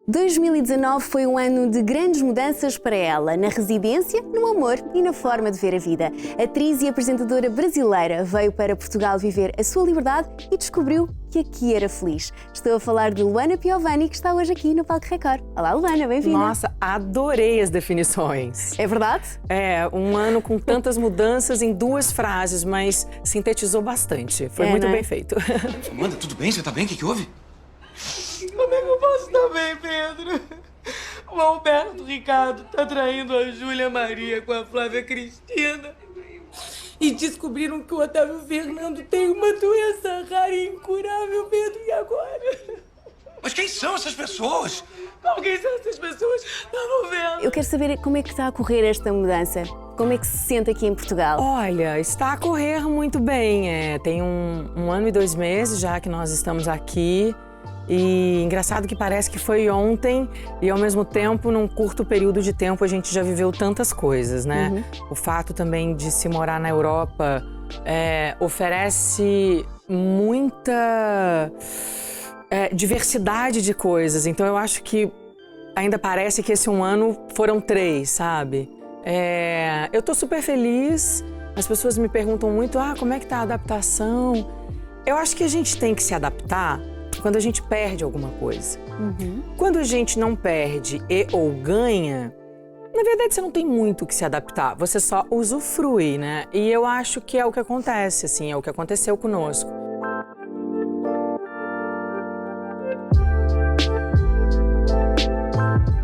2019 foi um ano de grandes mudanças para ela, na residência, no amor e na forma de ver a vida. A atriz e apresentadora brasileira veio para Portugal viver a sua liberdade e descobriu que aqui era feliz. Estou a falar de Luana Piovani, que está hoje aqui no Palco Record. Olá, Luana, bem-vinda. Nossa, adorei as definições. É verdade? É, um ano com tantas mudanças em 2 frases, mas sintetizou bastante. Foi muito bem feito. Amanda, tudo bem? Você tá bem? O que houve? Como é que eu posso estar bem, Pedro? O Alberto Ricardo tá traindo a Júlia Maria com a Flávia Cristina. E descobriram que o Otávio Fernando tem uma doença rara e incurável, Pedro. E agora? Mas quem são essas pessoas? Não, quem são essas pessoas na novela? Eu quero saber como é que está a correr esta mudança. Como é que se sente aqui em Portugal? Olha, está a correr muito bem. Tem um ano e 2 meses já que nós estamos aqui. E engraçado que parece que foi ontem e, ao mesmo tempo, num curto período de tempo, a gente já viveu tantas coisas, né? O fato também de se morar na Europa oferece muita diversidade de coisas. Então, eu acho que ainda parece que esse um ano foram 3, sabe? Eu tô super feliz. As pessoas me perguntam muito, como é que tá a adaptação? Eu acho que a gente tem que se adaptar quando a gente perde alguma coisa. Quando a gente não perde ou ganha, na verdade você não tem muito o que se adaptar, você só usufrui, né? E eu acho que é o que acontece, assim, é o que aconteceu conosco.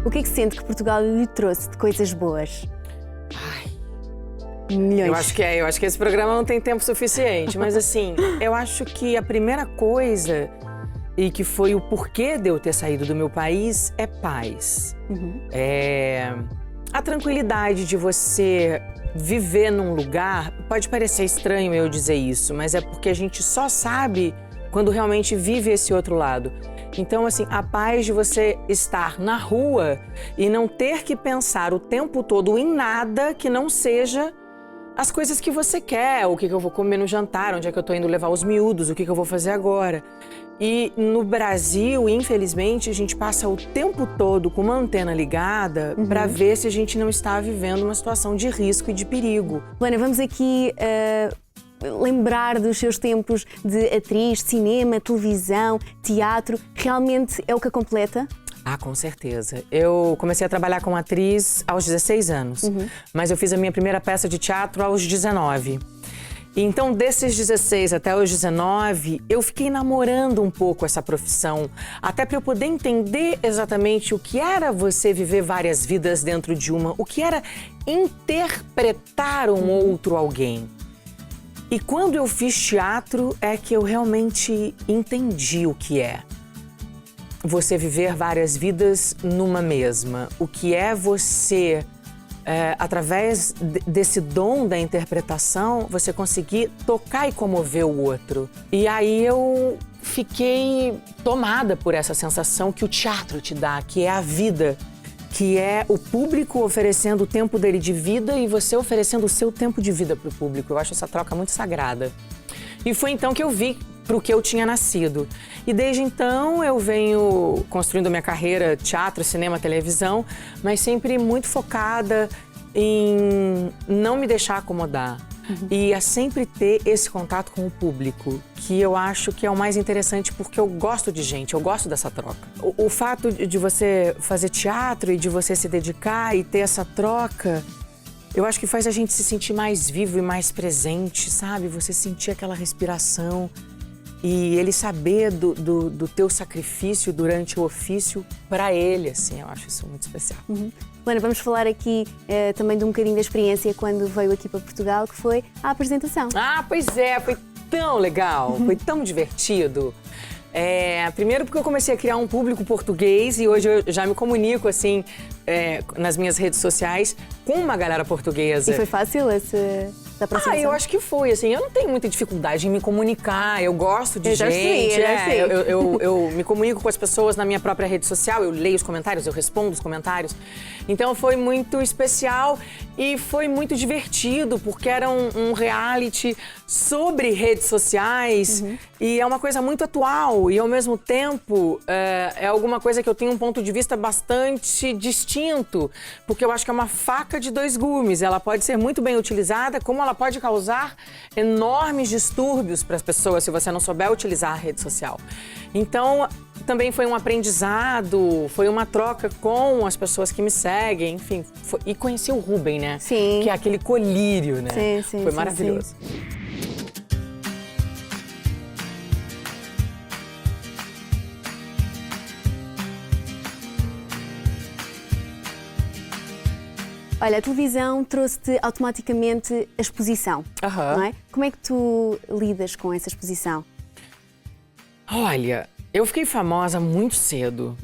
O que é que sente que Portugal lhe trouxe de coisas boas? Milhões. Eu acho que esse programa não tem tempo suficiente, mas assim, eu acho que a primeira coisa e que foi o porquê de eu ter saído do meu país é paz. A tranquilidade de você viver num lugar, pode parecer estranho eu dizer isso, mas é porque a gente só sabe quando realmente vive esse outro lado. Então, assim, a paz de você estar na rua e não ter que pensar o tempo todo em nada que não seja as coisas que você quer, o que eu vou comer no jantar, onde é que eu tô indo levar os miúdos, o que eu vou fazer agora. E no Brasil, infelizmente, a gente passa o tempo todo com uma antena ligada para ver se a gente não está vivendo uma situação de risco e de perigo. Luana, vamos aqui lembrar dos seus tempos de atriz, cinema, televisão, teatro. Realmente é o que a completa? Com certeza. Eu comecei a trabalhar como atriz aos 16 anos, mas eu fiz a minha primeira peça de teatro aos 19. Então, desses 16 até os 19, eu fiquei namorando um pouco essa profissão, até para eu poder entender exatamente o que era você viver várias vidas dentro de uma, o que era interpretar um outro alguém. E quando eu fiz teatro, é que eu realmente entendi o que é você viver várias vidas numa mesma. O que é você, através desse dom da interpretação, você conseguir tocar e comover o outro. E aí eu fiquei tomada por essa sensação que o teatro te dá, que é a vida, que é o público oferecendo o tempo dele de vida e você oferecendo o seu tempo de vida para o público. Eu acho essa troca muito sagrada. E foi então que eu vi para o que eu tinha nascido. E desde então eu venho construindo minha carreira teatro, cinema, televisão, mas sempre muito focada em não me deixar acomodar. E a sempre ter esse contato com o público, que eu acho que é o mais interessante porque eu gosto de gente, eu gosto dessa troca. O fato de você fazer teatro e de você se dedicar e ter essa troca, eu acho que faz a gente se sentir mais vivo e mais presente, sabe? Você sentir aquela respiração e ele saber do teu sacrifício durante o ofício para ele, assim, eu acho isso muito especial. Luana, vamos falar aqui também de um bocadinho da experiência quando veio aqui para Portugal, que foi a apresentação. Pois é, foi tão legal, foi tão divertido. Primeiro porque eu comecei a criar um público português e hoje eu já me comunico, assim, nas minhas redes sociais com uma galera portuguesa. E foi fácil essa essa aproximação? Eu acho que foi, assim, eu não tenho muita dificuldade em me comunicar, eu gosto de gente. Eu me comunico com as pessoas na minha própria rede social, eu leio os comentários, eu respondo os comentários. Então foi muito especial e foi muito divertido, porque era um reality sobre redes sociais e é uma coisa muito atual e ao mesmo tempo é alguma coisa que eu tenho um ponto de vista bastante distinto, porque eu acho que é uma faca de dois gumes. Ela pode ser muito bem utilizada, como ela pode causar enormes distúrbios para as pessoas se você não souber utilizar a rede social. Então, também foi um aprendizado, foi uma troca com as pessoas que me seguem, enfim. E conheci o Rubem, né? Sim. Que é aquele colírio, né? Sim, foi maravilhoso. Sim. Olha, a televisão trouxe-te automaticamente a exposição, não é? Como é que tu lidas com essa exposição? Olha, eu fiquei famosa muito cedo.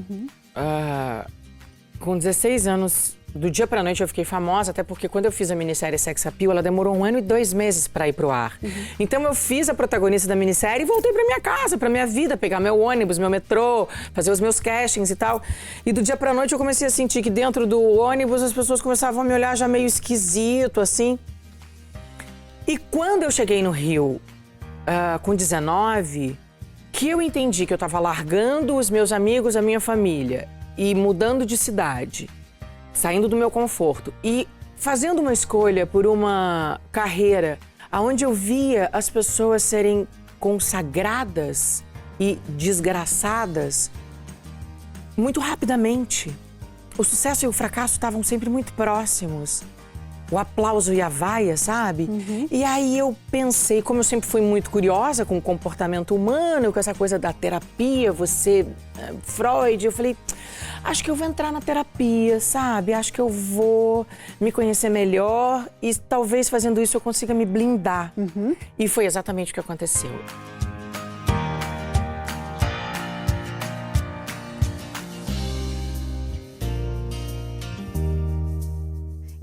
Com 16 anos, do dia pra noite eu fiquei famosa, até porque quando eu fiz a minissérie Sex Appeal, ela demorou 1 ano e 2 meses pra ir pro ar. Então eu fiz a protagonista da minissérie e voltei pra minha casa, pra minha vida, pegar meu ônibus, meu metrô, fazer os meus castings e tal. E do dia pra noite eu comecei a sentir que dentro do ônibus as pessoas começavam a me olhar já meio esquisito, assim. E quando eu cheguei no Rio, com 19, que eu entendi que eu tava largando os meus amigos, a minha família e mudando de cidade, saindo do meu conforto e fazendo uma escolha por uma carreira onde eu via as pessoas serem consagradas e desgraçadas muito rapidamente. O sucesso e o fracasso estavam sempre muito próximos. O aplauso e a vaia, sabe? E aí eu pensei, como eu sempre fui muito curiosa com o comportamento humano, com essa coisa da terapia, Freud, eu falei, acho que eu vou entrar na terapia, sabe? Acho que eu vou me conhecer melhor e talvez fazendo isso eu consiga me blindar. E foi exatamente o que aconteceu.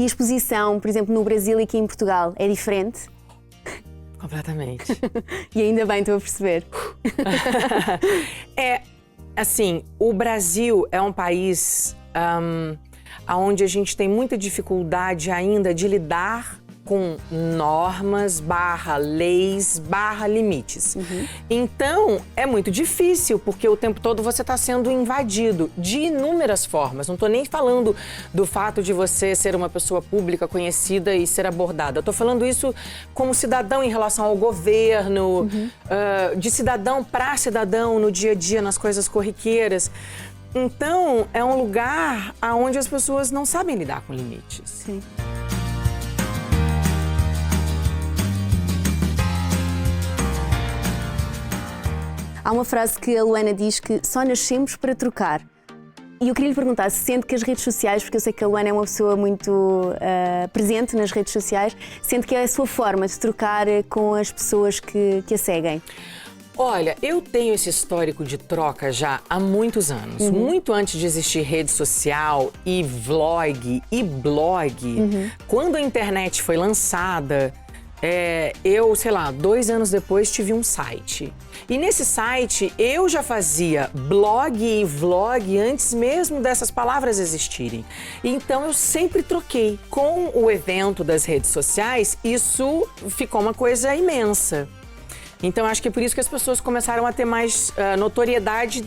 E a exposição, por exemplo, no Brasil e aqui em Portugal, é diferente? Completamente. E ainda bem, estou a perceber. Assim, o Brasil é um país onde a gente tem muita dificuldade ainda de lidar com normas, leis, limites. Então, é muito difícil, porque o tempo todo você está sendo invadido de inúmeras formas. Não estou nem falando do fato de você ser uma pessoa pública, conhecida e ser abordada. Eu estou falando isso como cidadão em relação ao governo, de cidadão para cidadão no dia a dia, nas coisas corriqueiras. Então, é um lugar onde as pessoas não sabem lidar com limites. Sim. Há uma frase que a Luana diz que só nascemos para trocar. E eu queria lhe perguntar se sente que as redes sociais, porque eu sei que a Luana é uma pessoa muito presente nas redes sociais, sente que é a sua forma de trocar com as pessoas que a seguem? Olha, eu tenho esse histórico de troca já há muitos anos. Muito antes de existir rede social e vlog e blog. Quando a internet foi lançada, eu, sei lá, 2 anos depois tive um site. E nesse site eu já fazia blog e vlog antes mesmo dessas palavras existirem. Então eu sempre troquei. Com o evento das redes sociais, isso ficou uma coisa imensa. Então acho que é por isso que as pessoas começaram a ter mais notoriedade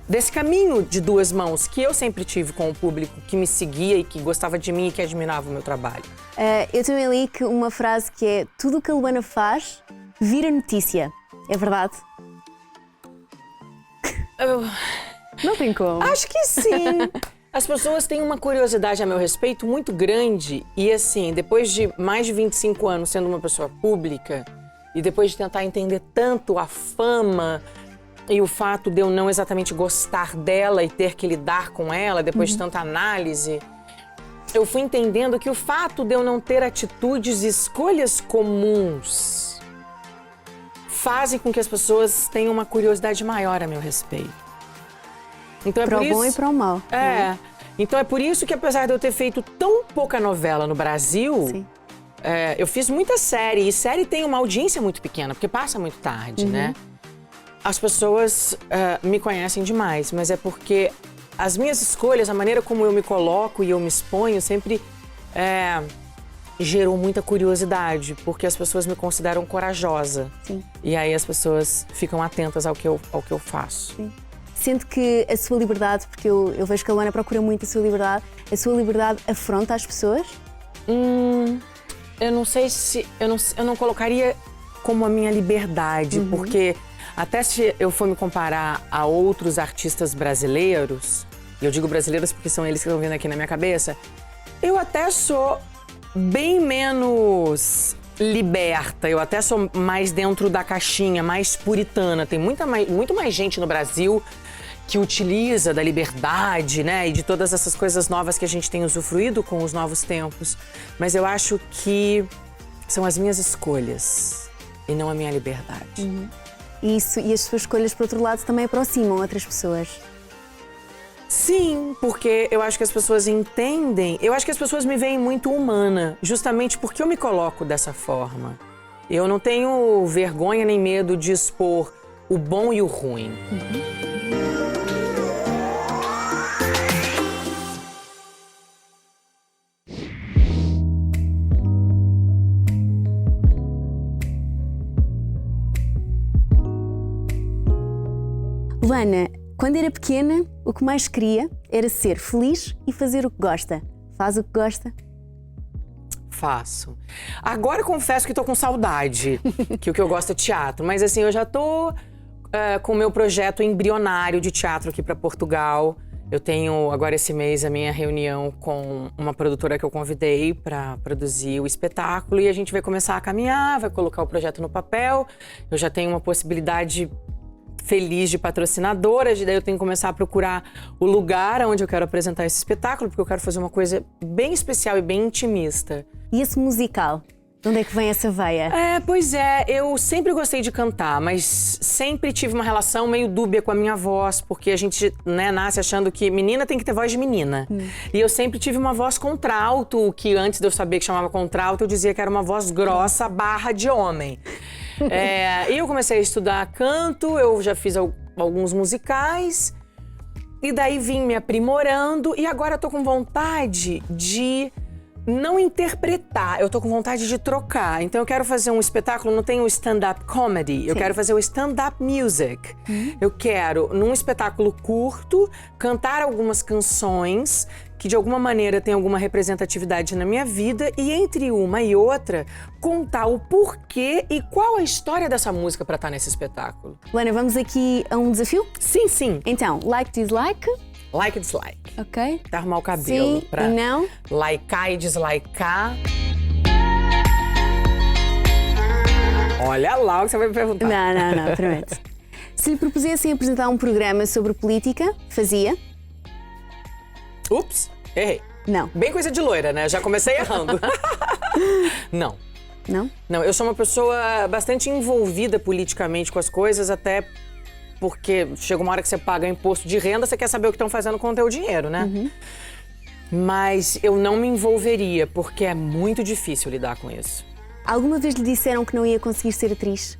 desse caminho de 2 mãos que eu sempre tive com o público que me seguia e que gostava de mim e que admirava o meu trabalho. Eu também li que uma frase que é: tudo o que a Luana faz vira notícia. É verdade? Não tem como. Acho que sim. As pessoas têm uma curiosidade a meu respeito muito grande e assim, depois de mais de 25 anos sendo uma pessoa pública e depois de tentar entender tanto a fama e o fato de eu não exatamente gostar dela e ter que lidar com ela depois de tanta análise, eu fui entendendo que o fato de eu não ter atitudes e escolhas comuns fazem com que as pessoas tenham uma curiosidade maior a meu respeito. Então é para por o isso... bom e para o mal. Então é por isso que apesar de eu ter feito tão pouca novela no Brasil, Sim. eu fiz muita série, e série tem uma audiência muito pequena, porque passa muito tarde, né? As pessoas me conhecem demais, mas é porque as minhas escolhas, a maneira como eu me coloco e eu me exponho, sempre gerou muita curiosidade, porque as pessoas me consideram corajosa. Sim. E aí as pessoas ficam atentas ao que eu faço. Sim. Sente que a sua liberdade, porque eu vejo que a Luana procura muito a sua liberdade afronta as pessoas? Eu não sei se... Eu não colocaria como a minha liberdade, porque até se eu for me comparar a outros artistas brasileiros, e eu digo brasileiros porque são eles que estão vindo aqui na minha cabeça, eu até sou bem menos liberta, eu até sou mais dentro da caixinha, mais puritana. Tem muito mais gente no Brasil que utiliza da liberdade, né, e de todas essas coisas novas que a gente tem usufruído com os novos tempos. Mas eu acho que são as minhas escolhas e não a minha liberdade. Isso, e as suas escolhas, por outro lado, também aproximam outras pessoas. Sim, porque eu acho que as pessoas entendem, eu acho que as pessoas me veem muito humana, justamente porque eu me coloco dessa forma. Eu não tenho vergonha nem medo de expor o bom e o ruim. Luana, quando era pequena, o que mais queria era ser feliz e fazer o que gosta. Faz o que gosta? Faço. Agora eu confesso que tô com saudade, que o que eu gosto é teatro. Mas assim, eu já tô com o meu projeto embrionário de teatro aqui para Portugal. Eu tenho agora esse mês a minha reunião com uma produtora que eu convidei para produzir o espetáculo. E a gente vai começar a caminhar, vai colocar o projeto no papel. Eu já tenho uma possibilidade feliz de patrocinadora, daí eu tenho que começar a procurar o lugar onde eu quero apresentar esse espetáculo, porque eu quero fazer uma coisa bem especial e bem intimista. E esse musical? De onde é que vem essa veia? Pois é, eu sempre gostei de cantar, mas sempre tive uma relação meio dúbia com a minha voz, porque a gente, né, nasce achando que menina tem que ter voz de menina. E eu sempre tive uma voz contralto, que antes de eu saber que chamava contralto, eu dizia que era uma voz grossa / de homem. E eu comecei a estudar canto, eu já fiz alguns musicais, e daí vim me aprimorando, e agora eu tô com vontade de não interpretar, eu tô com vontade de trocar. Então eu quero fazer um espetáculo, não tem o stand-up comedy, eu quero fazer o stand-up music. Eu quero, num espetáculo curto, cantar algumas canções que de alguma maneira tem alguma representatividade na minha vida e entre uma e outra, contar o porquê e qual a história dessa música pra estar nesse espetáculo. Luana, vamos aqui a um desafio? Sim, sim. Então, like, dislike. Like e dislike. Ok. Tá arrumar o cabelo Sim pra e não. likear e dislikear. Olha lá o que você vai me perguntar. Não, prometo. Se lhe propusessem apresentar um programa sobre política, fazia? Ups, errei. Não. Bem coisa de loira, né? Já comecei errando. Não. Não? Não, eu sou uma pessoa bastante envolvida politicamente com as coisas, até porque chega uma hora que você paga imposto de renda, você quer saber o que estão fazendo com o teu dinheiro, né? Mas eu não me envolveria, porque é muito difícil lidar com isso. Alguma vez lhe disseram que não ia conseguir ser atriz?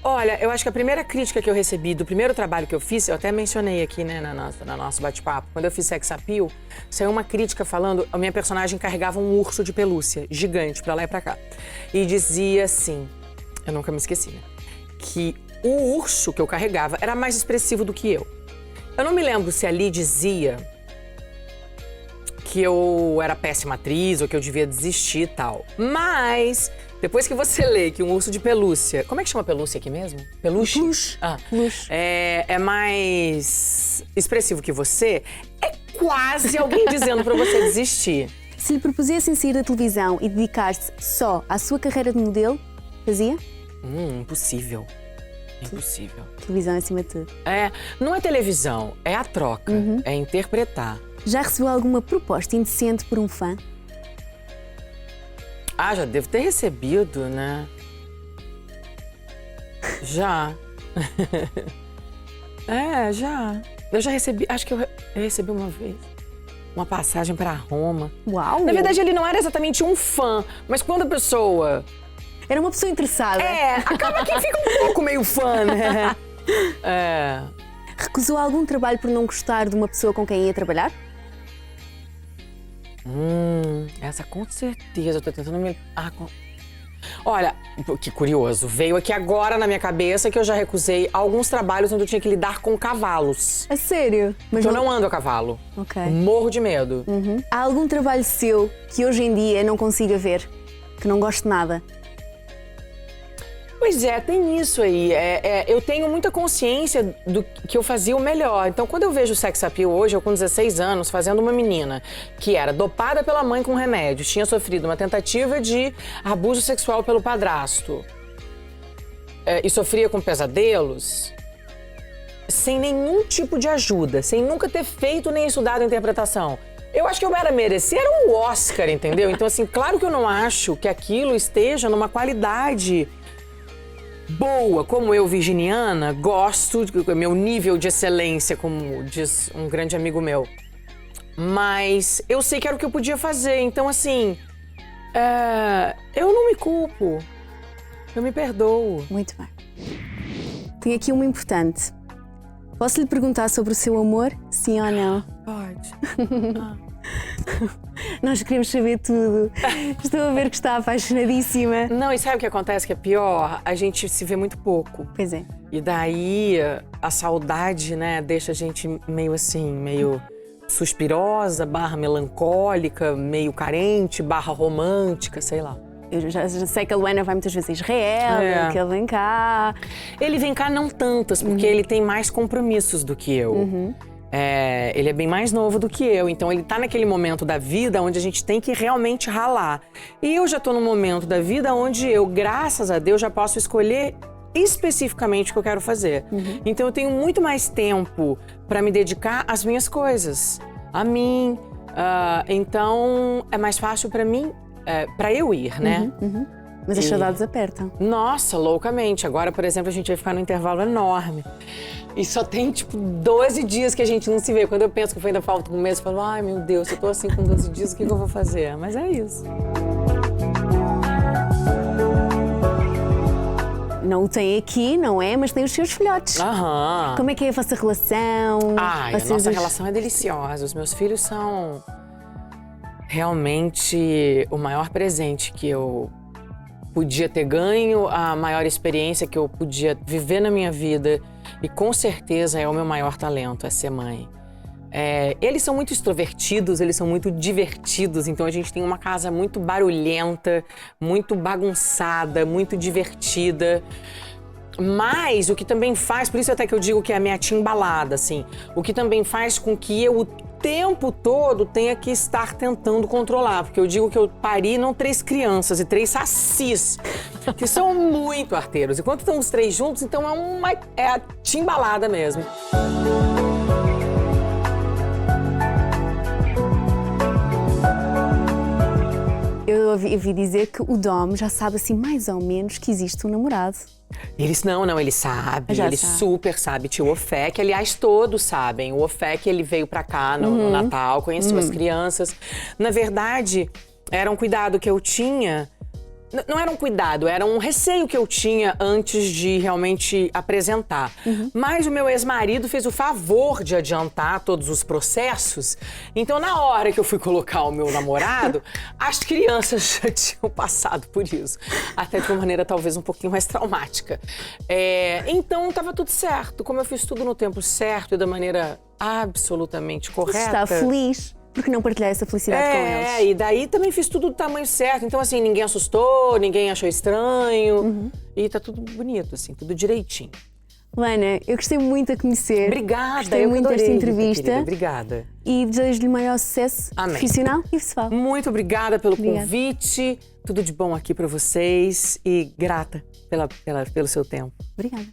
Olha, eu acho que a primeira crítica que eu recebi do primeiro trabalho que eu fiz, eu até mencionei aqui, né, na nosso bate-papo, quando eu fiz Sex Appeal, saiu uma crítica falando, a minha personagem carregava um urso de pelúcia, gigante, pra lá e pra cá. E dizia assim, eu nunca me esqueci, né, que o urso que eu carregava era mais expressivo do que eu. Eu não me lembro se ali dizia que eu era péssima atriz ou que eu devia desistir e tal. Mas, depois que você lê que um urso de pelúcia... Como é que chama pelúcia aqui mesmo? Peluche? Peluche. Ah, Peluche. é mais expressivo que você, é quase alguém dizendo pra você desistir. Se lhe propusessem sair da televisão e dedicar-se só à sua carreira de modelo, fazia? Impossível. Impossível. Televisão acima de tudo. Não é televisão, é a troca, é interpretar. Já recebeu alguma proposta indecente por um fã? Já devo ter recebido, né? Já. Já. Eu já recebi, acho que eu recebi uma vez. uma passagem para Roma. Uau! Na verdade, ele não era exatamente um fã, mas quando a pessoa... Era uma pessoa interessada. Acaba que fica um pouco meio fã, né? Recusou algum trabalho por não gostar de uma pessoa com quem ia trabalhar? Essa com certeza, eu tô tentando me... Olha, que curioso, veio aqui agora na minha cabeça que eu já recusei alguns trabalhos onde eu tinha que lidar com cavalos. A sério? Mas Eu não ando a cavalo. Ok. Morro de medo. Há algum trabalho seu que hoje em dia não consiga ver? Que não goste nada? Pois é, tem isso aí. Eu tenho muita consciência do que eu fazia o melhor. Então, quando eu vejo o sex appeal hoje, eu com 16 anos, fazendo uma menina que era dopada pela mãe com remédio, tinha sofrido uma tentativa de abuso sexual pelo padrasto e sofria com pesadelos, sem nenhum tipo de ajuda, sem nunca ter feito nem estudado interpretação. Eu acho que eu era merecer um Oscar, entendeu? Então, assim, claro que eu não acho que aquilo esteja numa qualidade boa, como eu, virginiana, gosto, meu nível de excelência, como diz um grande amigo meu. Mas eu sei que era o que eu podia fazer, então assim, eu não me culpo, eu me perdoo. Muito bem. Tenho aqui uma importante. Posso lhe perguntar sobre o seu amor, sim ou não? Pode. Nós queremos saber tudo. Estou a ver que está apaixonadíssima. Não, e sabe o que acontece que é pior? A gente se vê muito pouco. Pois é. E daí a saudade, né, deixa a gente meio assim, meio suspirosa, barra melancólica, meio carente, barra romântica, sei lá. Eu já sei que a Luana vai muitas vezes a Israel, que ele vem cá. Ele vem cá não tantas, porque ele tem mais compromissos do que eu. Ele é bem mais novo do que eu, então ele tá naquele momento da vida onde a gente tem que realmente ralar. E eu já tô num momento da vida onde eu, graças a Deus, já posso escolher especificamente o que eu quero fazer. Então eu tenho muito mais tempo para me dedicar às minhas coisas, a mim. Então é mais fácil para mim, para eu ir, né? Mas as saudades apertam. Nossa, loucamente. Agora, por exemplo, a gente vai ficar num intervalo enorme. E só tem, tipo, 12 dias que a gente não se vê. Quando eu penso que ainda falta um mês, eu falo, ai, meu Deus, eu tô assim com 12 dias, o que eu vou fazer? Mas é isso. Não o tem aqui, não é? Mas tem os seus filhotes. Como é que é a vossa relação? A nossa relação é deliciosa. Os meus filhos são realmente o maior presente que eu podia ter ganho, a maior experiência que eu podia viver na minha vida. E com certeza é o meu maior talento, é ser mãe. Eles são muito extrovertidos, eles são muito divertidos, então a gente tem uma casa muito barulhenta, muito bagunçada, muito divertida. Mas o que também faz, por isso até que eu digo que é a minha timbalada, assim, o que também faz com que eu o tempo todo tenha que estar tentando controlar, porque eu digo que eu pari não 3 crianças e 3 sacis, que são muito arteiros. E quando estão os 3 juntos, então é a timbalada mesmo. Eu ouvi dizer que o Dom já sabe assim mais ou menos que existe um namorado. Ele sabe, ele sabe. super sabe. Tio Ofé, que aliás todos sabem. O Ofé que ele veio pra cá no Natal, conheceu as crianças. Na verdade, era um cuidado que eu tinha. Não era um cuidado, era um receio que eu tinha antes de realmente apresentar. Mas o meu ex-marido fez o favor de adiantar todos os processos. Então, na hora que eu fui colocar o meu namorado, as crianças já tinham passado por isso. Até de uma maneira talvez um pouquinho mais traumática. Então, estava tudo certo. Como eu fiz tudo no tempo certo e da maneira absolutamente correta. Está feliz? Porque não partilhar essa felicidade com eles? E daí também fiz tudo do tamanho certo. Então, assim, ninguém assustou, ninguém achou estranho. E tá tudo bonito, assim, tudo direitinho. Luana, eu gostei muito de conhecer. Obrigada, gostei muito desta entrevista. Querida, obrigada. E desejo-lhe o maior sucesso profissional e pessoal. Muito obrigada pelo convite. Tudo de bom aqui pra vocês. E grata pelo seu tempo. Obrigada.